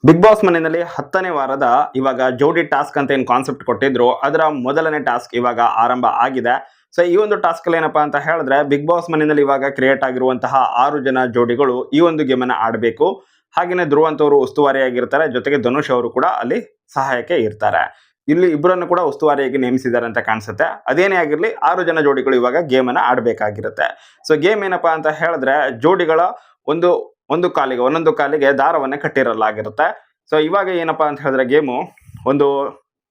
Big boss ಮನೆಯಲ್ಲಿ 10ನೇ ವಾರದ ಇವಾಗ ಜೋಡಿ ಟಾಸ್ಕ್ ಅಂತ ಏನು ಕಾನ್ಸೆಪ್ಟ್ ಕೊಟ್ಟಿದ್ರು ಅದರ ಮೊದಲನೇ ಟಾಸ್ಕ್ ಇವಾಗ ಆರಂಭ ಆಗಿದೆ. ಸೊ ಈ ಒಂದು ಟಾಸ್ಕ್ ಅಲ್ಲಿ ಏನಪ್ಪಾ ಅಂತ ಹೇಳಿದ್ರೆ ಬಿಗ್ ಬಾಸ್ ಮನೆಯಲ್ಲಿ ಇವಾಗ ಕ್ರಿಯೇಟ್ ಆಗಿರುವಂತಹ 6 ಜನ ಜೋಡಿಗಳು ಈ ಒಂದು ಗೇಮ್ ಅನ್ನ ಆಡಬೇಕು. ಹಾಗೇನೆ ಧ್ರುವ ಅಂತವರು ಉಸ್ತುವಾರಿಯಾಗಿರ್ತಾರೆ, ಜೊತೆಗೆ ಧನುಷ್ ಅವರು ಕೂಡ ಅಲ್ಲಿ ಸಹಾಯಕ್ಕೆ ಇರ್ತಾರೆ. ಇಲ್ಲಿ ಇಬ್ಬರನ್ನು ಕೂಡ ಉಸ್ತುವಾರಿಯಾಗಿ ನೇಮಿಸಿದ್ದಾರೆ ಅಂತ ಕಾಣಿಸುತ್ತೆ. ಅದೇನೇ ಆಗಿರ್ಲಿ 6 ಜನ ಜೋಡಿಗಳು ಇವಾಗ ಗೇಮ್ ಅನ್ನ ಆಡಬೇಕಾಗಿರುತ್ತೆ. ಸೊ ಗೇಮ್ ಏನಪ್ಪಾ ಅಂತ ಹೇಳಿದ್ರೆ ಜೋಡಿಗಳ ಒಂದು ಒಂದೊಂದು ಕಾಲಿಗೆ ದಾರವನ್ನ ಕಟ್ಟಿರಲಾಗಿರುತ್ತೆ. ಸೊ ಇವಾಗ ಏನಪ್ಪಾ ಅಂತ ಹೇಳಿದ್ರೆ ಗೇಮು ಒಂದು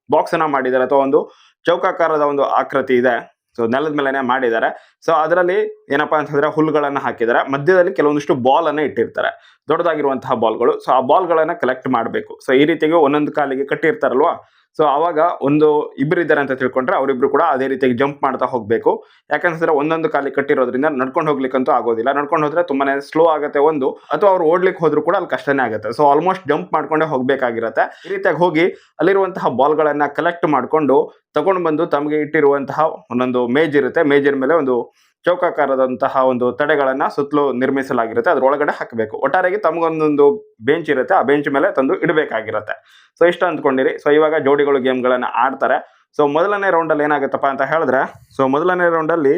ಬಾಕ್ಸ್ ಅನ್ನ ಮಾಡಿದ್ದಾರೆ ಅಥವಾ ಒಂದು ಚೌಕಾಕಾರದ ಒಂದು ಆಕೃತಿ ಇದೆ. ಸೊ ನೆಲದ ಮೇಲೆನೆ ಮಾಡಿದ್ದಾರೆ. ಸೊ ಅದರಲ್ಲಿ ಏನಪ್ಪಾ ಅಂತ ಹೇಳಿದ್ರೆ ಹುಲ್ಲುಗಳನ್ನ ಹಾಕಿದ್ದಾರೆ. ಮಧ್ಯದಲ್ಲಿ ಕೆಲವೊಂದಿಷ್ಟು ಬಾಲ್ ಅನ್ನ ಇಟ್ಟಿರ್ತಾರೆ, ದೊಡ್ಡದಾಗಿರುವಂತಹ ಬಾಲ್ಗಳು. ಸೊ ಆ ಬಾಲ್ಗಳನ್ನ ಕಲೆಕ್ಟ್ ಮಾಡಬೇಕು. ಸೊ ಈ ರೀತಿಯಾಗಿ ಒಂದೊಂದು ಕಾಲಿಗೆ ಕಟ್ಟಿರ್ತಾರಲ್ವಾ, ಸೊ ಅವಾಗ ಒಂದು ಇಬ್ಬರು ಇದ್ದಾರೆ ಅಂತ ತಿಳ್ಕೊಂಡ್ರೆ ಅವರಿಬ್ರು ಕೂಡ ಅದೇ ರೀತಿಯಾಗಿ ಜಂಪ್ ಮಾಡ್ತಾ ಹೋಗ್ಬೇಕು. ಯಾಕಂದ್ರೆ ಒಂದೊಂದು ಕಾಲಿಗೆ ಕಟ್ಟಿರೋದ್ರಿಂದ ನಡ್ಕೊಂಡು ಹೋಗ್ಲಿಕ್ಕಂತೂ ಆಗೋದಿಲ್ಲ. ನಡ್ಕೊಂಡು ಹೋದ್ರೆ ತುಂಬಾನೇ ಸ್ಲೋ ಆಗುತ್ತೆ ಒಂದು, ಅಥವಾ ಅವ್ರು ಓಡ್ಲಿಕ್ಕೆ ಹೋದ್ರು ಕೂಡ ಅಲ್ಲಿ ಕಷ್ಟನೇ ಆಗುತ್ತೆ. ಸೊ ಆಲ್ಮೋಸ್ಟ್ ಜಂಪ್ ಮಾಡ್ಕೊಂಡೇ ಹೋಗ್ಬೇಕಾಗಿರುತ್ತೆ. ಈ ರೀತಿಯಾಗಿ ಹೋಗಿ ಅಲ್ಲಿರುವಂತಹ ಬಾಲ್ಗಳನ್ನ ಕಲೆಕ್ಟ್ ಮಾಡ್ಕೊಂಡು ತಗೊಂಡು ಬಂದು ತಮಗೆ ಇಟ್ಟಿರುವಂತಹ ಒಂದೊಂದು ಮೇಜ್ ಇರುತ್ತೆ. ಮೇಜಿನ ಮೇಲೆ ಒಂದು ಚೌಕಾಕಾರದಂತಹ ಒಂದು ತಡೆಗಳನ್ನ ಸುತ್ತಲೂ ನಿರ್ಮಿಸಲಾಗಿರುತ್ತೆ, ಅದ್ರೊಳಗಡೆ ಹಾಕಬೇಕು. ಒಟ್ಟಾರೆಯಾಗಿ ತಮಗೊಂದೊಂದು ಬೆಂಚ್ ಇರುತ್ತೆ, ಆ ಬೆಂಚ್ ಮೇಲೆ ತಂದು ಇಡಬೇಕಾಗಿರುತ್ತೆ. ಸೊ ಇಷ್ಟ ಅಂದ್ಕೊಂಡಿರಿ. ಸೊ ಇವಾಗ ಜೋಡಿಗಳು ಗೇಮ್ಗಳನ್ನ ಆಡ್ತಾರೆ. ಸೊ ಮೊದಲನೇ ರೌಂಡ್ ಅಲ್ಲಿ ಏನಾಗುತ್ತಪ್ಪ ಅಂತ ಹೇಳಿದ್ರೆ, ಸೊ ಮೊದಲನೇ ರೌಂಡ್ ಅಲ್ಲಿ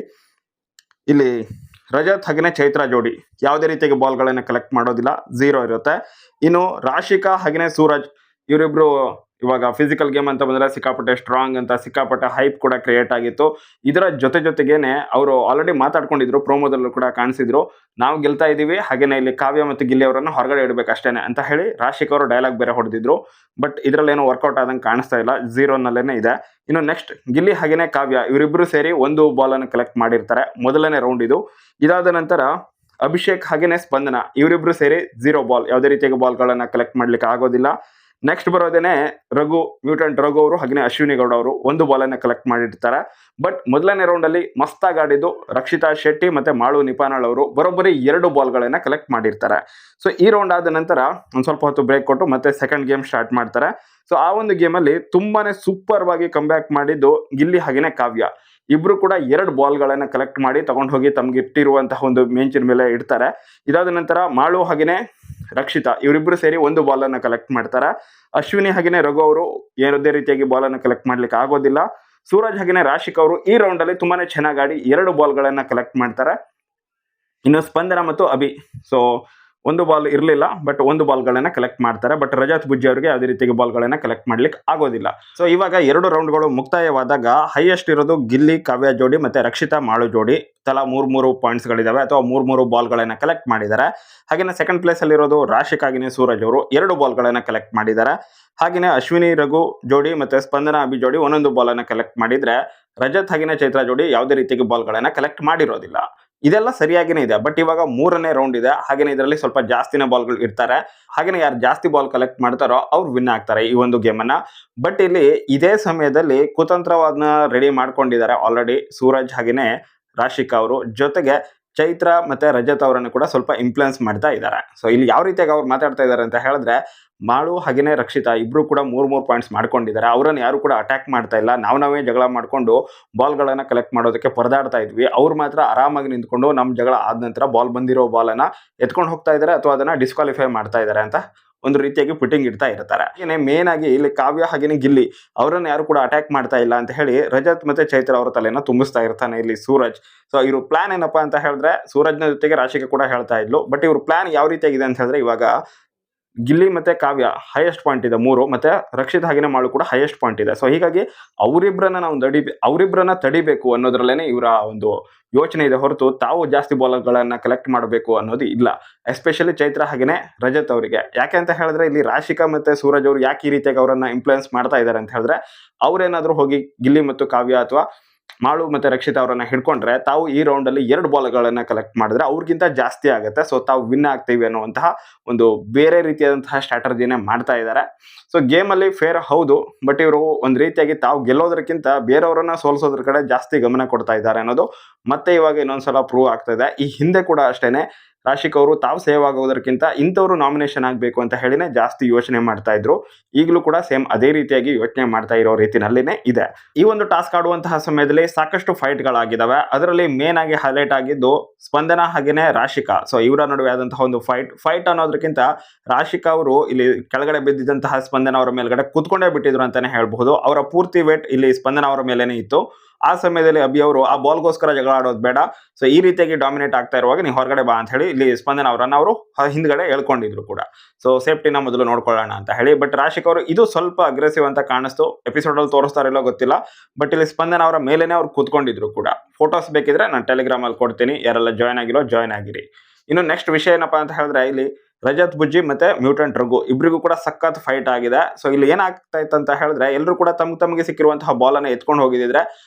ಇಲ್ಲಿ ರಜತ್ ಹಾಗೆಯೇ ಚೈತ್ರ ಜೋಡಿ ಯಾವುದೇ ರೀತಿಯಾಗಿ ಬಾಲ್ಗಳನ್ನ ಕಲೆಕ್ಟ್ ಮಾಡೋದಿಲ್ಲ, 0 ಇರುತ್ತೆ. ಇನ್ನು ರಾಶಿಕಾ ಹಾಗೆಯೇ ಸೂರಜ್ ಇವರಿಬ್ರು ಇವಾಗ ಫಿಸಿಕಲ್ ಗೇಮ್ ಅಂತ ಬಂದ್ರೆ ಸಿಕ್ಕಾಪಟ್ಟೆ ಸ್ಟ್ರಾಂಗ್ ಅಂತ ಸಿಕ್ಕಾಪಟ್ಟೆ ಹೈಪ್ ಕೂಡ ಕ್ರಿಯೇಟ್ ಆಗಿತ್ತು. ಇದರ ಜೊತೆಗೇನೆ ಅವರು ಆಲ್ರೆಡಿ ಮಾತಾಡ್ಕೊಂಡಿದ್ರು, ಪ್ರೋಮೋದಲ್ಲೂ ಕೂಡ ಕಾಣಿಸಿದ್ರು, ನಾವು ಗೆಲ್ತಾ ಇದೀವಿ, ಹಾಗೇನೆ ಇಲ್ಲಿ ಕಾವ್ಯ ಮತ್ತು ಗಿಲ್ಲಿ ಅವರನ್ನು ಹೊರಗಡೆ ಇಡಬೇಕು ಅಷ್ಟೇನೆ ಅಂತ ಹೇಳಿ ರಾಶಿಕ್ ಅವರು ಡೈಲಾಗ್ ಬೇರೆ ಹೊಡೆದಿದ್ರು. ಬಟ್ ಇದರಲ್ಲೇನೋ ವರ್ಕೌಟ್ ಆದಂಗೆ ಕಾಣಿಸ್ತಾ ಇಲ್ಲ, 0 ನಲ್ಲೇನೆ ಇದೆ. ಇನ್ನು ನೆಕ್ಸ್ಟ್ ಗಿಲ್ಲಿ ಹಾಗೇನೆ ಕಾವ್ಯ ಇವರಿಬ್ರು ಸೇರಿ ಒಂದು ಬಾಲ್ ಅನ್ನು ಕಲೆಕ್ಟ್ ಮಾಡಿರ್ತಾರೆ. ಮೊದಲನೇ ರೌಂಡ್ ಇದು. ಇದಾದ ನಂತರ ಅಭಿಷೇಕ್ ಹಾಗೇನೆ ಸ್ಪಂದನ ಇವರಿಬ್ರು ಸೇರಿ 0 ಬಾಲ್, ಯಾವುದೇ ರೀತಿಯಾಗಿ ಬಾಲ್ಗಳನ್ನ ಕಲೆಕ್ಟ್ ಮಾಡ್ಲಿಕ್ಕೆ ಆಗೋದಿಲ್ಲ. ನೆಕ್ಸ್ಟ್ ಬರೋದೇನೆ ರಘು, ಮ್ಯೂಟೆಂಟ್ ರಘು ಅವರು ಹಾಗೆ ಅಶ್ವಿನಿ ಗೌಡ ಅವರು ಒಂದು ಬಾಲನ್ನು ಕಲೆಕ್ಟ್ ಮಾಡಿರ್ತಾರೆ. ಬಟ್ ಮೊದಲನೇ ರೌಂಡ್ ಅಲ್ಲಿ ಮಸ್ತಾಗಿ ಆಡಿದ್ದು ರಕ್ಷಿತಾ ಶೆಟ್ಟಿ ಮತ್ತೆ ಮಾಳು ನಿಪಾನಾಳ್ ಅವರು ಬರೋಬ್ಬರಿ 2 ಬಾಲ್ಗಳನ್ನ ಕಲೆಕ್ಟ್ ಮಾಡಿರ್ತಾರೆ. ಸೊ ಈ ರೌಂಡ್ ಆದ ನಂತರ ಒಂದು ಸ್ವಲ್ಪ ಹೊತ್ತು ಬ್ರೇಕ್ ಕೊಟ್ಟು ಮತ್ತೆ ಸೆಕೆಂಡ್ ಗೇಮ್ ಸ್ಟಾರ್ಟ್ ಮಾಡ್ತಾರೆ. ಸೊ ಆ ಒಂದು ಗೇಮಲ್ಲಿ ತುಂಬಾನೇ ಸೂಪರ್ ವಾಗಿ ಕಂಬ್ಯಾಕ್ ಮಾಡಿದ್ದು ಗಿಲ್ಲಿ ಹಾಗೇನೆ ಕಾವ್ಯ. ಇಬ್ರು ಕೂಡ 2 ಬಾಲ್ಗಳನ್ನ ಕಲೆಕ್ಟ್ ಮಾಡಿ ತಗೊಂಡು ಹೋಗಿ ತಮ್ಗೆ ಇಟ್ಟಿರುವಂತಹ ಒಂದು ಮೇಂಚಿನ ಮೇಲೆ ಇಡ್ತಾರೆ. ಇದಾದ ನಂತರ ಮಾಳು ಹಾಗೇನೆ ರಕ್ಷಿತಾ ಇವರಿಬ್ರು ಸೇರಿ ಒಂದು ಬಾಲ್ ಅನ್ನ ಕಲೆಕ್ಟ್ ಮಾಡ್ತಾರೆ. ಅಶ್ವಿನಿ ಹಾಗೇನೆ ರಘು ಅವರು ಯಾವುದೇ ರೀತಿಯಾಗಿ ಬಾಲ್ ಅನ್ನು ಕಲೆಕ್ಟ್ ಮಾಡ್ಲಿಕ್ಕೆ ಆಗೋದಿಲ್ಲ. ಸೂರಜ್ ಹಾಗೇನೆ ರಾಶಿಕ್ ಅವರು ಈ ರೌಂಡ್ ಅಲ್ಲಿ ತುಂಬಾನೇ ಚೆನ್ನಾಗಿ ಆಡಿ 2 ಬಾಲ್ಗಳನ್ನ ಕಲೆಕ್ಟ್ ಮಾಡ್ತಾರೆ. ಇನ್ನು ಸ್ಪಂದನ ಮತ್ತು ಅಭಿ, ಸೊ ಒಂದು ಬಾಲ್ ಇರಲಿಲ್ಲ, ಬಟ್ ಒಂದು ಬಾಲ್ಗಳನ್ನ ಕಲೆಕ್ಟ್ ಮಾಡ್ತಾರೆ. ಬಟ್ ರಜತ್ ಬುಜ್ಜಿ ಅವರಿಗೆ ಯಾವುದೇ ರೀತಿಯಾಗಿ ಬಾಲ್ಗಳನ್ನ ಕಲೆಕ್ಟ್ ಮಾಡ್ಲಿಕ್ಕೆ ಆಗೋದಿಲ್ಲ. ಸೊ ಇವಾಗ 2 ರೌಂಡ್ಗಳು ಮುಕ್ತಾಯವಾದಾಗ ಹೈಯೆಸ್ಟ್ ಇರೋದು ಗಿಲ್ಲಿ ಕಾವ್ಯ ಜೋಡಿ ಮತ್ತೆ ರಕ್ಷಿತಾ ಮಾಳು ಜೋಡಿ. ತಲಾ 3 ಪಾಯಿಂಟ್ಸ್ಗಳಿದಾವೆ ಅಥವಾ 3 ಬಾಲ್ಗಳನ್ನ ಕಲೆಕ್ಟ್ ಮಾಡಿದ್ದಾರೆ. ಹಾಗೇನೆ ಸೆಕೆಂಡ್ ಪ್ಲೇಸ್ ಅಲ್ಲಿ ಇರೋದು ರಾಶಿಕ್ ಹಾಗೇನೆ ಸೂರಜ್ ಅವರು 2 ಬಾಲ್ಗಳನ್ನ ಕಲೆಕ್ಟ್ ಮಾಡಿದ್ದಾರೆ. ಹಾಗೇನೆ ಅಶ್ವಿನಿ ರಘು ಜೋಡಿ ಮತ್ತೆ ಸ್ಪಂದನ ಅಭಿ ಜೋಡಿ ಒಂದೊಂದು ಬಾಲ್ ಅನ್ನ ಕಲೆಕ್ಟ್ ಮಾಡಿದ್ರೆ ರಜತ್ ಹಾಗೇನೆ ಚೈತ್ರ ಜೋಡಿ ಯಾವುದೇ ರೀತಿಯಾಗಿ ಬಾಲ್ಗಳನ್ನ ಕಲೆಕ್ಟ್ ಮಾಡಿರೋದಿಲ್ಲ. ಇದೆಲ್ಲ ಸರಿಯಾಗಿನೇ ಇದೆ. ಬಟ್ ಇವಾಗ 3ನೇ ರೌಂಡ್ ಇದೆ. ಹಾಗೇನೆ ಇದರಲ್ಲಿ ಸ್ವಲ್ಪ ಜಾಸ್ತಿನೇ ಬಾಲ್ಗಳು ಇರ್ತಾರೆ. ಹಾಗೇನೆ ಯಾರು ಜಾಸ್ತಿ ಬಾಲ್ ಕಲೆಕ್ಟ್ ಮಾಡ್ತಾರೋ ಅವ್ರು ವಿನ್ ಆಗ್ತಾರೆ ಈ ಒಂದು ಗೇಮ್ ಅನ್ನ. ಬಟ್ ಇಲ್ಲಿ ಇದೇ ಸಮಯದಲ್ಲಿ ಕುತಂತ್ರವಾದನ ರೆಡಿ ಮಾಡ್ಕೊಂಡಿದ್ದಾರೆ ಆಲ್ರೆಡಿ ಸೂರಜ್ ಹಾಗೇನೆ ರಾಶಿಕಾ ಅವರು. ಜೊತೆಗೆ ಚೈತ್ರ ಮತ್ತೆ ರಜತ್ ಅವರನ್ನು ಕೂಡ ಸ್ವಲ್ಪ ಇನ್ಫ್ಲುಯೆನ್ಸ್ ಮಾಡ್ತಾ ಇದ್ದಾರೆ. ಸೊ ಇಲ್ಲಿ ಯಾವ ರೀತಿಯಾಗಿ ಅವ್ರು ಮಾತಾಡ್ತಾ ಇದ್ದಾರೆ ಅಂತ ಹೇಳಿದ್ರೆ, ಮಾಳು ಹಾಗೇನೆ ರಕ್ಷಿತಾ ಇಬ್ರು ಕೂಡ 3 ಪಾಯಿಂಟ್ಸ್ ಮಾಡ್ಕೊಂಡಿದ್ದಾರೆ. ಅವರನ್ನು ಯಾರು ಕೂಡ ಅಟ್ಯಾಕ್ ಮಾಡ್ತಾ ಇಲ್ಲ. ನಾವೇ ಜಗಳ ಮಾಡ್ಕೊಂಡು ಬಾಲ್ಗಳನ್ನ ಕಲೆಕ್ಟ್ ಮಾಡೋದಕ್ಕೆ ಪರದಾಡ್ತಾ ಇದ್ವಿ. ಅವ್ರು ಮಾತ್ರ ಆರಾಮಾಗಿ ನಿಂತ್ಕೊಂಡು ನಮ್ಮ ಜಗಳ ಆದ ನಂತರ ಬಾಲ್ ಬಂದಿರೋ ಬಾಲನ್ನ ಎತ್ಕೊಂಡು ಹೋಗ್ತಾ ಇದ್ದಾರೆ ಅಥವಾ ಅದನ್ನ ಡಿಸ್ಕ್ವಾಲಿಫೈ ಮಾಡ್ತಾ ಇದ್ದಾರೆ ಅಂತ ಒಂದು ರೀತಿಯಾಗಿ ಫಿಟ್ಟಿಂಗ್ ಇಡ್ತಾ ಇರ್ತಾರೆ. ಹಾಗೇನೆ ಮೇನ್ ಆಗಿ ಇಲ್ಲಿ ಕಾವ್ಯ ಹಾಗೇನೆ ಗಿಲ್ಲಿ ಅವರನ್ನ ಯಾರು ಕೂಡ ಅಟ್ಯಾಕ್ ಮಾಡ್ತಾ ಇಲ್ಲ ಅಂತ ಹೇಳಿ ರಜತ್ ಮತ್ತೆ ಚೈತ್ರ ಅವರ ತಲೆನ ತುಂಬಿಸ್ತಾ ಇರ್ತಾನೆ ಇಲ್ಲಿ ಸೂರಜ್. ಸೊ ಇವ್ರ ಪ್ಲಾನ್ ಏನಪ್ಪಾ ಅಂತ ಹೇಳಿದ್ರೆ, ಸೂರಜ್ನ ಜೊತೆಗೆ ರಾಶಿಕಾ ಕೂಡ ಹೇಳ್ತಾ ಇದ್ಲು. ಬಟ್ ಇವ್ರ ಪ್ಲಾನ್ ಯಾವ ರೀತಿಯಾಗಿದೆ ಅಂತ ಹೇಳಿದ್ರೆ, ಇವಾಗ ಗಿಲ್ಲಿ ಮತ್ತೆ ಕಾವ್ಯ ಹೈಯೆಸ್ಟ್ ಪಾಯಿಂಟ್ ಇದೆ 3, ಮತ್ತೆ ರಕ್ಷಿತ್ ಹಾಗೇನೆ ಮಾಳು ಕೂಡ ಹೈಯೆಸ್ಟ್ ಪಾಯಿಂಟ್ ಇದೆ. ಸೊ ಹೀಗಾಗಿ ಅವರಿಬ್ಬರನ್ನ ತಡಿಬೇಕು ಅನ್ನೋದ್ರಲ್ಲೇನೆ ಇವರ ಒಂದು ಯೋಚನೆ ಇದೆ ಹೊರತು ತಾವು ಜಾಸ್ತಿ ಬಾಲ್ಗಳನ್ನ ಕಲೆಕ್ಟ್ ಮಾಡಬೇಕು ಅನ್ನೋದು ಇಲ್ಲ. ಎಸ್ಪೆಷಲಿ ಚೈತ್ರ ಹಾಗೇನೆ ರಜತ್ ಅವರಿಗೆ. ಯಾಕೆ ಅಂತ ಹೇಳಿದ್ರೆ ಇಲ್ಲಿ ರಾಶಿಕಾ ಮತ್ತೆ ಸೂರಜ್ ಅವರು ಯಾಕೆ ಈ ರೀತಿಯಾಗಿ ಅವರನ್ನ ಇನ್ಫ್ಲುಯೆನ್ಸ್ ಮಾಡ್ತಾ ಇದ್ದಾರೆ ಅಂತ ಹೇಳಿದ್ರೆ, ಅವ್ರೇನಾದ್ರೂ ಹೋಗಿ ಗಿಲ್ಲಿ ಮತ್ತು ಕಾವ್ಯ ಅಥವಾ ಮಾಳು ಮತ್ತೆ ರಕ್ಷಿತಾ ಅವರನ್ನ ಹಿಡ್ಕೊಂಡ್ರೆ ತಾವು ಈ ರೌಂಡ್ ಅಲ್ಲಿ 2 ಬಾಲ್ಗಳನ್ನ ಕಲೆಕ್ಟ್ ಮಾಡಿದ್ರೆ ಅವ್ರಿಗಿಂತ ಜಾಸ್ತಿ ಆಗುತ್ತೆ. ಸೊ ತಾವು ವಿನ್ ಆಗ್ತೀವಿ ಅನ್ನುವಂತಹ ಒಂದು ಬೇರೆ ರೀತಿಯಾದಂತಹ ಸ್ಟ್ರಾಟಜಿನೇ ಮಾಡ್ತಾ ಇದ್ದಾರೆ. ಸೊ ಗೇಮ್ ಅಲ್ಲಿ ಫೇರ್ ಹೌದು, ಬಟ್ ಇವರು ಒಂದ್ ರೀತಿಯಾಗಿ ತಾವು ಗೆಲ್ಲೋದಕ್ಕಿಂತ ಬೇರೆಯವರನ್ನ ಸೋಲ್ಸೋದ್ರ ಕಡೆ ಜಾಸ್ತಿ ಗಮನ ಕೊಡ್ತಾ ಇದ್ದಾರೆ ಅನ್ನೋದು ಮತ್ತೆ ಇವಾಗ ಇನ್ನೊಂದ್ಸಲ ಪ್ರೂವ್ ಆಗ್ತಾ ಇದೆ. ಈ ಹಿಂದೆ ಕೂಡ ಅಷ್ಟೇನೆ ರಾಶಿಕ್ ಅವರು ತಾವು ಸೇವ್ ಆಗೋದಕ್ಕಿಂತ ಇಂಥವ್ರು ನಾಮಿನೇಷನ್ ಆಗಬೇಕು ಅಂತ ಹೇಳಿನೇ ಜಾಸ್ತಿ ಯೋಚನೆ ಮಾಡ್ತಾ ಇದ್ರು. ಈಗಲೂ ಕೂಡ ಸೇಮ್ ಅದೇ ರೀತಿಯಾಗಿ ಯೋಚನೆ ಮಾಡ್ತಾ ಇರೋ ರೀತಿನಲ್ಲಿನೇ ಇದೆ. ಈ ಒಂದು ಟಾಸ್ಕ್ ಆಡುವಂತಹ ಸಮಯದಲ್ಲಿ ಸಾಕಷ್ಟು ಫೈಟ್ಗಳಾಗಿದ್ದಾವೆ. ಅದರಲ್ಲಿ ಮೇನ್ ಆಗಿ ಹೈಲೈಟ್ ಆಗಿದ್ದು ಸ್ಪಂದನ ಹಾಗೇನೆ ರಾಶಿಕಾ. ಸೊ ಇವರ ನಡುವೆ ಆದಂತಹ ಒಂದು ಫೈಟ್ ಅನ್ನೋದಕ್ಕಿಂತ ರಾಶಿಕಾ ಅವರು ಇಲ್ಲಿ ಕೆಳಗಡೆ ಬಿದ್ದಿದ್ದಂತಹ ಸ್ಪಂದನ ಅವರ ಮೇಲ್ಗಡೆ ಕುತ್ಕೊಂಡೇ ಬಿಟ್ಟಿದ್ರು ಅಂತಾನೆ ಹೇಳ್ಬಹುದು. ಅವರ ಪೂರ್ತಿ ವೇಟ್ ಇಲ್ಲಿ ಸ್ಪಂದನ ಅವರ ಮೇಲೇನೆ ಇತ್ತು. ಆ ಸಮಯದಲ್ಲಿ ಅಭಿ ಅವರು ಆ ಬಾಲ್ಗೋಸ್ಕರ ಜಗಳ ಆಡೋದು ಬೇಡ, ಸೊ ಈ ರೀತಿಯಾಗಿ ಡಾಮಿನೇಟ್ ಆಗ್ತಾ ಇರುವಾಗ ನೀವು ಹೊರಗಡೆ ಬಾ ಅಂತ ಹೇಳಿ ಇಲ್ಲಿ ಸ್ಪಂದನ ಅವರನ್ನ ಅವರು ಹಿಂದ್ಗಡೆ ಹೇಳ್ಕೊಂಡಿದ್ರು ಕೂಡ. ಸೊ ಸೇಫ್ಟಿನ ಮೊದಲು ನೋಡ್ಕೊಳ್ಳೋಣ ಅಂತ ಹೇಳಿ. ಬಟ್ ರಾಶಿಕ್ ಅವರು ಇದು ಸ್ವಲ್ಪ ಅಗ್ರೆಸಿವ್ ಅಂತ ಕಾಣಿಸ್ತು. ಎಪಿಸೋಡ್ ಅಲ್ಲಿ ತೋರಿಸ್ತಾರಿಲ್ಲೋ ಗೊತ್ತಿಲ್ಲ, ಬಟ್ ಇಲ್ಲಿ ಸ್ಪಂದನ ಅವರ ಮೇಲೇನೆ ಅವ್ರು ಕೂತ್ಕೊಂಡಿದ್ರು ಕೂಡ. ಫೋಟೋಸ್ ಬೇಕಿದ್ರೆ ನಾನು ಟೆಲಿಗ್ರಾಮ್ ಅಲ್ಲಿ ಕೊಡ್ತೀನಿ, ಯಾರೆಲ್ಲ ಜಾಯ್ನ್ ಆಗಿರೋ ಜಾಯ್ನ್ ಆಗಿರಿ. ಇನ್ನು ನೆಕ್ಸ್ಟ್ ವಿಷಯ ಏನಪ್ಪಾ ಅಂತ ಹೇಳಿದ್ರೆ, ಇಲ್ಲಿ ರಜತ್ ಬುಜ್ಜಿ ಮತ್ತೆ ಮ್ಯೂಟೆಂಟ್ ರಘು ಇಬ್ಬರಿಗೂ ಕೂಡ ಸಖತ್ ಫೈಟ್ ಆಗಿದೆ. ಸೊ ಇಲ್ಲಿ ಏನಾಗ್ತಾ ಇತ್ತು ಅಂತ ಹೇಳಿದ್ರೆ, ಎಲ್ಲರೂ ಕೂಡ ತಮಗೆ ಸಿಕ್ಕಿರುವಂತಹ ಬಾಲ್ ಅನ್ನ ಎತ್ಕೊಂಡು ಹೋಗಿದ್ರೆ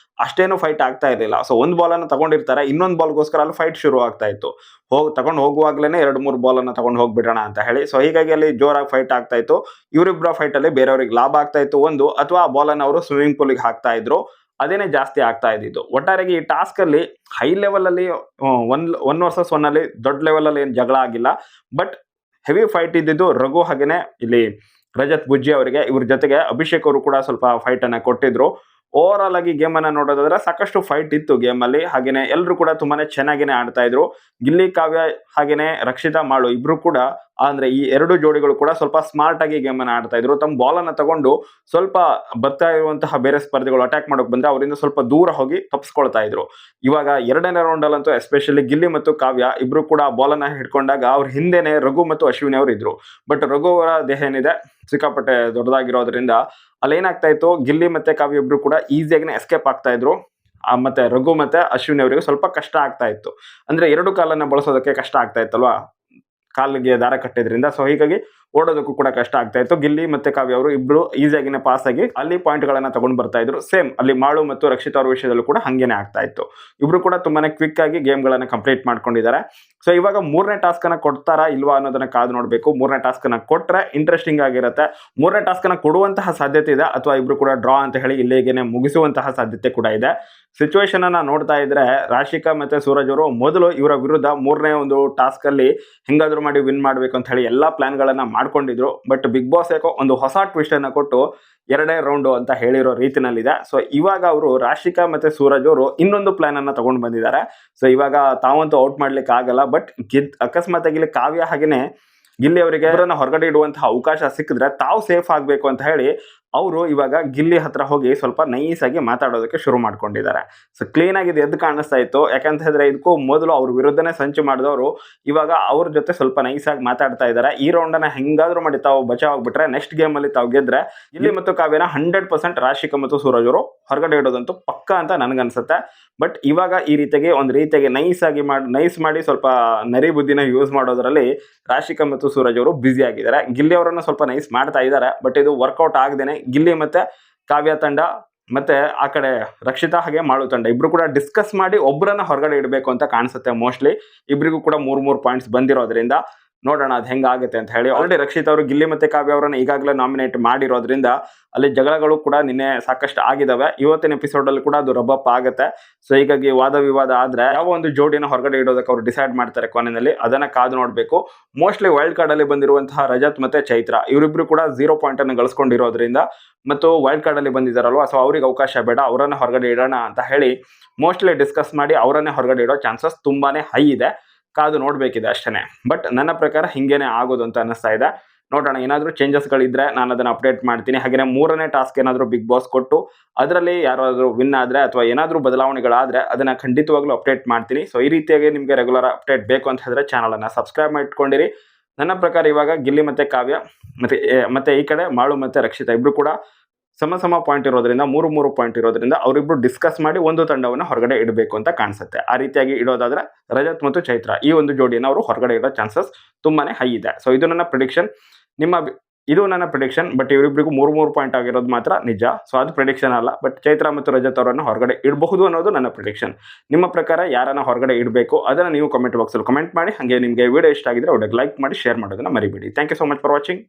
ಅಷ್ಟೇನು ಫೈಟ್ ಆಗ್ತಾ ಇರಲಿಲ್ಲ. ಸೊ ಒಂದು ಬಾಲ್ ಅನ್ನ ತಗೊಂಡಿರ್ತಾರೆ, ಇನ್ನೊಂದು ಬಾಲ್ಗೋಸ್ಕರ ಅಲ್ಲಿ ಫೈಟ್ ಶುರು ಆಗ್ತಾ ಇತ್ತು. ತಗೊಂಡು ಹೋಗುವಾಗ್ಲೇನೆ 2-3 ಬಾಲ್ ಅನ್ನ ತಗೊಂಡು ಹೋಗ್ಬಿಡೋಣ ಅಂತ ಹೇಳಿ. ಸೊ ಹೀಗಾಗಿ ಅಲ್ಲಿ ಜೋರಾಗಿ ಫೈಟ್ ಆಗ್ತಾ ಇತ್ತು. ಇವರಿಬ್ಬರ ಫೈಟ್ ಅಲ್ಲಿ ಬೇರೆಯವ್ರಿಗೆ ಲಾಭ ಆಗ್ತಾ ಇತ್ತು ಒಂದು, ಅಥವಾ ಆ ಬಾಲ್ ಅನ್ನ ಅವರು ಸ್ವಿಮ್ಮಿಂಗ್ ಪೂಲ್ಗೆ ಹಾಕ್ತಾ ಇದ್ರು. ಅದೇನೆ ಜಾಸ್ತಿ ಆಗ್ತಾ ಇದ್ದಿದ್ದು. ಒಟ್ಟಾರೆಗೆ ಈ ಟಾಸ್ಕ್ ಅಲ್ಲಿ ಹೈ ಲೆವೆಲ್ ಅಲ್ಲಿ 1 ವರ್ಸಸ್ 1 ಅಲ್ಲಿ ದೊಡ್ಡ ಲೆವೆಲ್ ಅಲ್ಲಿ ಏನು ಜಗಳ ಆಗಿಲ್ಲ. ಬಟ್ ಹೆವಿ ಫೈಟ್ ಇದ್ದಿದ್ದು ರಘು ಹಾಗೇನೆ ಇಲ್ಲಿ ರಜತ್ ಬುಜ್ಜಿ ಅವರಿಗೆ. ಇವ್ರ ಜೊತೆಗೆ ಅಭಿಷೇಕ್ ಅವರು ಕೂಡ ಸ್ವಲ್ಪ ಫೈಟ್ ಅನ್ನ ಕೊಟ್ಟಿದ್ರು. ಓವರ್ ಆಲ್ ಆಗಿ ಗೇಮ್ ಅನ್ನ ನೋಡೋದಾದ್ರೆ ಸಾಕಷ್ಟು ಫೈಟ್ ಇತ್ತು ಗೇಮ್ ಅಲ್ಲಿ. ಹಾಗೇನೆ ಎಲ್ಲರೂ ಕೂಡ ತುಂಬಾನೇ ಚೆನ್ನಾಗಿನೇ ಆಡ್ತಾ ಇದ್ರು. ಗಿಲ್ಲಿ ಕಾವ್ಯ ಹಾಗೇನೆ ರಕ್ಷಿತಾ ಮಾಳು ಇಬ್ರು ಕೂಡ, ಅಂದ್ರೆ ಈ ಎರಡು ಜೋಡಿಗಳು ಕೂಡ ಸ್ವಲ್ಪ ಸ್ಮಾರ್ಟ್ ಆಗಿ ಗೇಮ್ ಅನ್ನ ಆಡ್ತಾ ಇದ್ರು. ತಮ್ಮ ಬಾಲ್ ಅನ್ನ ತಗೊಂಡು ಸ್ವಲ್ಪ ಬರ್ತಾ ಇರುವಂತಹ ಬೇರೆ ಸ್ಪರ್ಧಿಗಳು ಅಟ್ಯಾಕ್ ಮಾಡೋಕ್ ಬಂದ್ರೆ ಅವರಿಂದ ಸ್ವಲ್ಪ ದೂರ ಹೋಗಿ ತಪ್ಪಿಸ್ಕೊಳ್ತಾ ಇದ್ರು. ಇವಾಗ 2ನೇ ರೌಂಡ್ ಅಲ್ಲಂತೂ ಎಸ್ಪೆಷಲಿ ಗಿಲ್ಲಿ ಮತ್ತು ಕಾವ್ಯ ಇಬ್ರು ಕೂಡ ಬಾಲ್ ಅನ್ನ ಹಿಡ್ಕೊಂಡಾಗ ಅವ್ರ ಹಿಂದೆನೆ ರಘು ಮತ್ತು ಅಶ್ವಿನಿ ಅವರು ಇದ್ರು. ಬಟ್ ರಘು ಅವರ ದೇಹ ಏನಿದೆ ಸಿಕ್ಕಾಪಟ್ಟೆ ದೊಡ್ಡದಾಗಿರೋದ್ರಿಂದ ಅಲ್ಲಿ ಏನಾಗ್ತಾ ಇತ್ತು, ಗಿಲ್ಲಿ ಮತ್ತೆ ಕಾವ್ಯ ಇಬ್ರು ಕೂಡ ಈಸಿಯಾಗಿ ಎಸ್ಕೇಪ್ ಆಗ್ತಾ ಇದ್ರು. ಮತ್ತೆ ರಘು ಮತ್ತೆ ಅಶ್ವಿನಿ ಅವರಿಗೆ ಸ್ವಲ್ಪ ಕಷ್ಟ ಆಗ್ತಾ ಇತ್ತು. ಅಂದ್ರೆ 2 ಕಾಲನ್ನ ಬಳಸೋದಕ್ಕೆ ಕಷ್ಟ ಆಗ್ತಾ ಇತ್ತಲ್ವಾ, ಕಾಲಿಗೆ ದಾರ ಕಟ್ಟಿದ್ರಿಂದ. ಸೊ ಹೀಗಾಗಿ ಓಡೋದಕ್ಕೂ ಕೂಡ ಕಷ್ಟ ಆಗ್ತಾ ಇತ್ತು. ಗಿಲ್ಲಿ ಮತ್ತೆ ಕಾವ್ಯ ಅವರು ಇಬ್ರು ಈಸಿಯಾಗಿನೇ ಪಾಸ್ ಆಗಿ ಅಲ್ಲಿ ಪಾಯಿಂಟ್ ಗಳನ್ನ ತಗೊಂಡು ಬರ್ತಾ ಇದ್ರು. ಸೇಮ್ ಅಲ್ಲಿ ಮಾಳು ಮತ್ತು ರಕ್ಷಿತಾ ಅವರ ವಿಷಯದಲ್ಲೂ ಕೂಡ ಹಂಗೇನೆ ಆಗ್ತಾ ಇತ್ತು. ಇಬ್ರು ಕೂಡ ತುಂಬಾನೇ ಕ್ವಿಕ್ ಆಗಿ ಗೇಮ್ ಗಳನ್ನ ಕಂಪ್ಲೀಟ್ ಮಾಡ್ಕೊಂಡಿದ್ದಾರೆ. ಸೊ ಇವಾಗ 3ನೇ ಟಾಸ್ಕ್ ಅನ್ನ ಕೊಡ್ತಾರಾ ಇಲ್ವಾ ಅನ್ನೋದನ್ನ ಕಾದು ನೋಡ್ಬೇಕು. 3ನೇ ಟಾಸ್ಕ್ ಅನ್ನ ಕೊಟ್ರೆ ಇಂಟ್ರೆಸ್ಟಿಂಗ್ ಆಗಿರುತ್ತೆ. 3ನೇ ಟಾಸ್ಕ್ ಅನ್ನ ಕೊಡುವಂತಹ ಸಾಧ್ಯತೆ ಇದೆ, ಅಥವಾ ಇಬ್ರು ಕೂಡ ಡ್ರಾ ಅಂತ ಹೇಳಿ ಇಲ್ಲಿಗೇನೆ ಮುಗಿಸುವಂತಹ ಸಾಧ್ಯತೆ ಕೂಡ ಇದೆ. ಸಿಚುವೇಶನ್ ಅನ್ನ ನೋಡ್ತಾ ಇದ್ರೆ ರಾಶಿಕಾ ಮತ್ತೆ ಸೂರಜ್ ಅವರು ಮೊದಲು ಇವರ ವಿರುದ್ಧ 3ನೇ ಒಂದು ಟಾಸ್ಕ್ ಅಲ್ಲಿ ಹೆಂಗಾದ್ರೂ ಮಾಡಿ ವಿನ್ ಮಾಡ್ಬೇಕು ಅಂತ ಹೇಳಿ ಎಲ್ಲಾ ಪ್ಲಾನ್ ಗಳನ್ನ ಮಾಡ್ಕೊಂಡಿದ್ರು. ಬಟ್ ಬಿಗ್ ಬಾಸ್ ಯಾಕೋ ಒಂದು ಹೊಸ ಟ್ವಿಸ್ಟ್ ಅನ್ನ ಕೊಟ್ಟು 2ನೇ ರೌಂಡ್ ಅಂತ ಹೇಳಿರೋ ರೀತಿನಲ್ಲಿದೆ. ಸೊ ಇವಾಗ ಅವರು ರಾಶಿಕಾ ಮತ್ತೆ ಸೂರಜ್ ಅವರು ಇನ್ನೊಂದು ಪ್ಲಾನ್ ಅನ್ನ ತಗೊಂಡು ಬಂದಿದ್ದಾರೆ. ಸೊ ಇವಾಗ ತಾವಂತೂ ಔಟ್ ಮಾಡ್ಲಿಕ್ಕೆ ಆಗಲ್ಲ. ಬಟ್ ಅಕಸ್ಮಾತ್ ಆಗಿ ಕಾವ್ಯ ಹಾಗೇನೆ ಗಿಲ್ಲಿ ಅವರಿಗೆ ಅವರನ್ನ ಹೊರಗಡೆ ಇಡುವಂತಹ ಅವಕಾಶ ಸಿಕ್ಕಿದ್ರೆ ತಾವು ಸೇಫ್ ಆಗ್ಬೇಕು ಅಂತ ಹೇಳಿ ಅವರು ಇವಾಗ ಗಿಲ್ಲಿ ಹತ್ರ ಹೋಗಿ ಸ್ವಲ್ಪ ನೈಸ್ ಆಗಿ ಮಾತಾಡೋದಕ್ಕೆ ಶುರು ಮಾಡ್ಕೊಂಡಿದ್ದಾರೆ. ಸೊ ಕ್ಲೀನ್ ಆಗಿ ಎದ್ದು ಕಾಣಿಸ್ತಾ ಇತ್ತು. ಯಾಕಂತ ಹೇಳಿದ್ರೆ ಇದಕ್ಕೂ ಮೊದಲು ಅವ್ರ ವಿರುದ್ಧನೇ ಸಂಚು ಮಾಡಿದವರು ಇವಾಗ ಅವ್ರ ಜೊತೆ ಸ್ವಲ್ಪ ನೈಸ್ ಆಗಿ ಮಾತಾಡ್ತಾ ಇದ್ದಾರೆ. ಈ ರೌಂಡ್ ಅನ್ನ ಹೆಂಗಾದ್ರೂ ಮಾಡಿ ತಾವು ಬಚಾವ್ ಆಗ್ಬಿಟ್ರೆ ನೆಕ್ಸ್ಟ್ ಗೇಮ್ ಅಲ್ಲಿ ತಾವು ಗೆದ್ರೆ ಗಿಲ್ಲಿ ಮತ್ತು ಕಾವ್ಯನ 100% ರಾಶಿಕಾ ಮತ್ತು ಸೂರಜ್ ಅವರು ಹೊರಗಡೆ ಇಡೋದಂತೂ ಪಕ್ಕ ಅಂತ ನನ್ಗನ್ಸುತ್ತೆ. ಬಟ್ ಇವಾಗ ಈ ರೀತಿಯಾಗಿ ಒಂದು ರೀತಿಯಾಗಿ ನೈಸ್ ಮಾಡಿ ಸ್ವಲ್ಪ ನರಿ ಬುದ್ಧಿನ ಯೂಸ್ ಮಾಡೋದ್ರಲ್ಲಿ ರಾಶಿಕಾ ಮತ್ತು ಸೂರಜ್ ಅವರು ಬ್ಯುಸಿ ಆಗಿದ್ದಾರೆ. ಗಿಲ್ಲಿ ಅವರನ್ನ ಸ್ವಲ್ಪ ನೈಸ್ ಮಾಡ್ತಾ ಇದ್ದಾರೆ. ಬಟ್ ಇದು ವರ್ಕೌಟ್ ಆಗದೇನೆ ಗಿಲ್ಲಿ ಮತ್ತೆ ಕಾವ್ಯ ತಂಡ ಮತ್ತೆ ಆ ಕಡೆ ರಕ್ಷಿತಾ ಹಾಗೆ ಮಾಳು ತಂಡ ಇಬ್ರು ಕೂಡ ಡಿಸ್ಕಸ್ ಮಾಡಿ ಒಬ್ಬರನ್ನ ಹೊರಗಡೆ ಇಡಬೇಕು ಅಂತ ಕಾಣಿಸುತ್ತೆ. ಮೋಸ್ಟ್ಲಿ ಇಬ್ರಿಗೂ ಕೂಡ 3 ಪಾಯಿಂಟ್ಸ್ ಬಂದಿರೋದ್ರಿಂದ ನೋಡೋಣ ಅದು ಹೆಂಗಾಗುತ್ತೆ ಅಂತ ಹೇಳಿ. ಆಲ್ರೆಡಿ ರಕ್ಷಿತ್ ಅವರು ಗಿಲ್ಲಿ ಮತ್ತೆ ಕಾವ್ಯ ಅವರನ್ನ ಈಗಾಗಲೇ ನಾಮಿನೇಟ್ ಮಾಡಿರೋದ್ರಿಂದ ಅಲ್ಲಿ ಜಗಳಗಳು ಕೂಡ ನಿನ್ನೆ ಸಾಕಷ್ಟು ಆಗಿದಾವೆ. ಇವತ್ತಿನ ಎಪಿಸೋಡ್ ಅಲ್ಲಿ ಕೂಡ ಅದು ರಬ್ಬಪ್ ಆಗುತ್ತೆ. ಸೊ ಹೀಗಾಗಿ ವಾದ ವಿವಾದ ಆದ್ರೆ ಯಾವ ಒಂದು ಜೋಡಿನ ಹೊರಗಡೆ ಇಡೋದಕ್ಕೆ ಅವರು ಡಿಸೈಡ್ ಮಾಡ್ತಾರೆ ಕೊನೆಯಲ್ಲಿ, ಅದನ್ನ ಕಾದು ನೋಡ್ಬೇಕು. ಮೋಸ್ಟ್ಲಿ ವೈಲ್ಡ್ ಕಾರ್ಡ್ ಅಲ್ಲಿ ಬಂದಿರುವಂತಹ ರಜತ್ ಮತ್ತೆ ಚೈತ್ರ ಇವರಿಬ್ರು ಕೂಡ 0 ಪಾಯಿಂಟ್ ಅನ್ನು ಗಳಿಸ್ಕೊಂಡಿರೋದ್ರಿಂದ ಮತ್ತು ವೈಲ್ಡ್ ಕಾರ್ಡ್ ಅಲ್ಲಿ ಬಂದಿದ್ದಾರಲ್ವಾ, ಸೊ ಅವ್ರಿಗೆ ಅವಕಾಶ ಬೇಡ, ಅವರನ್ನ ಹೊರಗಡೆ ಇಡೋಣ ಅಂತ ಹೇಳಿ ಮೋಸ್ಟ್ಲಿ ಡಿಸ್ಕಸ್ ಮಾಡಿ ಅವರನ್ನೇ ಹೊರಗಡೆ ಇಡೋ ಚಾನ್ಸಸ್ ತುಂಬಾನೇ ಹೈ ಇದೆ. ಕಾದು ನೋಡ್ಬೇಕಿದೆ ಅಷ್ಟೇ. ಬಟ್ ನನ್ನ ಪ್ರಕಾರ ಹಿಂಗೇನೆ ಆಗೋದು ಅಂತ ಅನಿಸ್ತಾ ಇದೆ. ನೋಡೋಣ, ಏನಾದರೂ ಚೇಂಜಸ್ಗಳಿದ್ರೆ ನಾನು ಅದನ್ನು ಅಪ್ಡೇಟ್ ಮಾಡ್ತೀನಿ. ಹಾಗೆಯೇ 3ನೇ ಟಾಸ್ಕ್ ಏನಾದರೂ ಬಿಗ್ ಬಾಸ್ ಕೊಟ್ಟು ಅದರಲ್ಲಿ ಯಾರಾದರೂ ವಿನ್ ಆದರೆ ಅಥವಾ ಏನಾದರೂ ಬದಲಾವಣೆಗಳಾದರೆ ಅದನ್ನು ಖಂಡಿತವಾಗ್ಲೂ ಅಪ್ಡೇಟ್ ಮಾಡ್ತೀನಿ. ಸೊ ಈ ರೀತಿಯಾಗಿ ನಿಮಗೆ ರೆಗ್ಯುಲರ್ ಅಪ್ಡೇಟ್ ಬೇಕು ಅಂತ ಹೇಳಿದ್ರೆ ಚಾನಲನ್ನು ಸಬ್ಸ್ಕ್ರೈಬ್ ಮಾಡಿಟ್ಕೊಂಡಿರಿ. ನನ್ನ ಪ್ರಕಾರ ಇವಾಗ ಗಿಲ್ಲಿ ಮತ್ತು ಕಾವ್ಯ ಮತ್ತೆ ಈ ಕಡೆ ಮಾಳು ಮತ್ತು ರಕ್ಷಿತಾ ಇಬ್ಬರು ಕೂಡ ಸಮ ಪಾಯಿಂಟ್ ಇರೋದ್ರಿಂದ 3 ಪಾಯಿಂಟ್ ಇರೋದ್ರಿಂದ ಅವರಿಬ್ರು ಡಿಸ್ಕಸ್ ಮಾಡಿ ಒಂದು ತಂಡವನ್ನು ಹೊರಗಡೆ ಇಡಬೇಕು ಅಂತ ಕಾಣಿಸುತ್ತೆ. ಆ ರೀತಿಯಾಗಿ ಇಡೋದಾದ್ರೆ ರಜತ್ ಮತ್ತು ಚೈತ್ರ ಈ ಒಂದು ಜೋಡಿಯನ್ನು ಅವರು ಹೊರಗಡೆ ಇಡೋ ಚಾನ್ಸಸ್ ತುಂಬಾನೇ ಹೈ ಇದೆ. ಸೊ ಇದು ನನ್ನ ಪ್ರಿಡಿಕ್ಷನ್. ಇದು ನನ್ನ ಪ್ರಿಡಿಕ್ಷನ್. ಬಟ್ ಇವರಿಬ್ಬರಿಗೂ 3 ಪಾಯಿಂಟ್ ಆಗಿರೋದು ಮಾತ್ರ ನಿಜ. ಸೊ ಅದು ಪ್ರಿಡಿಕ್ಷನ್ ಅಲ್ಲ. ಬಟ್ ಚೈತ್ರ ಮತ್ತು ರಜತ್ ಅವರನ್ನು ಹೊರಗಡೆ ಇಡಬಹುದು ಅನ್ನೋದು ನನ್ನ ಪ್ರಿಡಿಕ್ಷನ್. ನಿಮ್ಮ ಪ್ರಕಾರ ಯಾರನ್ನ ಹೊರಗಡೆ ಇಡಬೇಕು ಅದನ್ನು ನೀವು ಕಮೆಂಟ್ ಬಾಕ್ಸಲ್ಲಿ ಕಮೆಂಟ್ ಮಾಡಿ. ಹಾಗೆ ನಿಮಗೆ ವಿಡಿಯೋ ಇಷ್ಟ ಆಗಿದ್ರೆ ವಿಡಿಯೋಗೆ ಲೈಕ್ ಮಾಡಿ, ಶೇರ್ ಮಾಡೋದನ್ನ ಮರಿಬೇಡಿ. Thank you so much for watching.